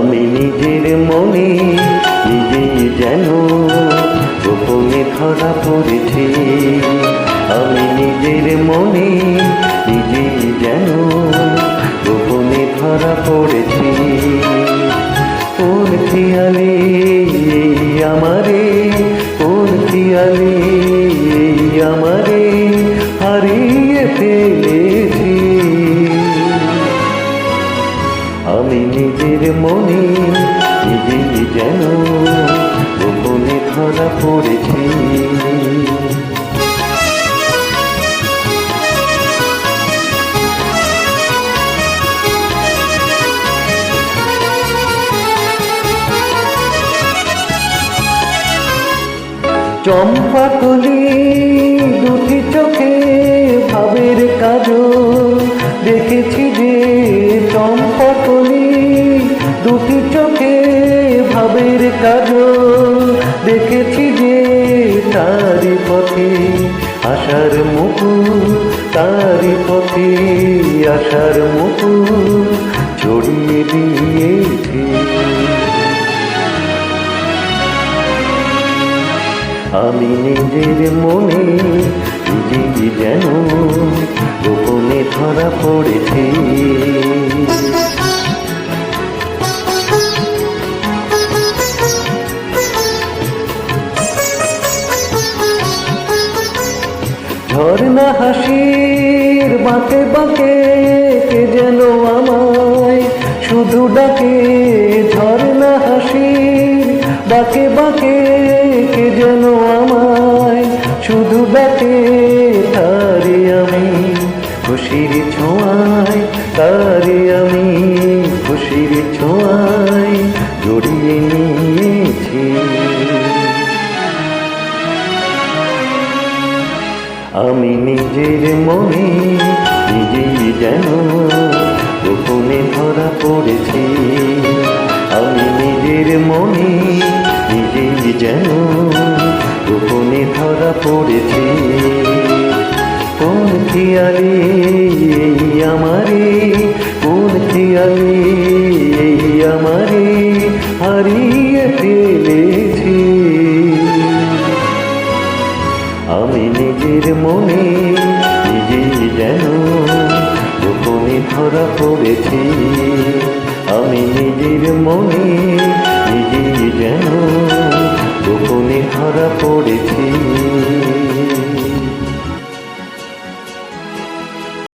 আমি নিজের মনে নিজেই যেন গোপনে ধরা পড়েছি। আমি নিজের মনে নিজেই যেন গোপনে ধরা পড়েছি। কোন খেয়ালে আমারে, কোন খেয়ালে আমারে হারিয়ে ফেলেছি। আমি নিজের মনে নিজেই যেন গোপনে ধরা পড়েছি। চম্পাকলি দুটি চোখে ভাবের কাজল দেখেছি যে, চম্পাকলি দুটি চোখে ভাবের কাজল দেখেছি যে, তারি পথে আশার মুকুল, তারি পথে আশার মুকুল ছড়িয়ে দিয়েছি। আমি নিজের মনে নিজেই যেন গোপনে ধরা পড়েছি। ঝর্ণা হাসির বাঁকে বাঁকে কে যেন আমায় শুধু ডাকে। ঝর্ণা হাসির বাঁকে বাঁকে কে যেন আমায় শুধু ডাকে। তারে আমি খুশির ছোঁয়ায়, তারে আমি খুশির ছোঁয়ায় জড়িয়ে নিয়েছি। আমি নিজের মনে নিজেই যেন গোপনে ধরা পড়েছি। আমি নিজের মনে নিজেই যেন গোপনে ধরা পড়েছি। কোন খেয়ালে আমারে, কোন খেয়ালে আমারে হারিয়ে ফেলেছি। আমি নিজের মনে নিজেই যেন গোপনে ধরা পড়েছি। আমি নিজের মনে নিজেই যেন গোপনে ধরা পড়েছি।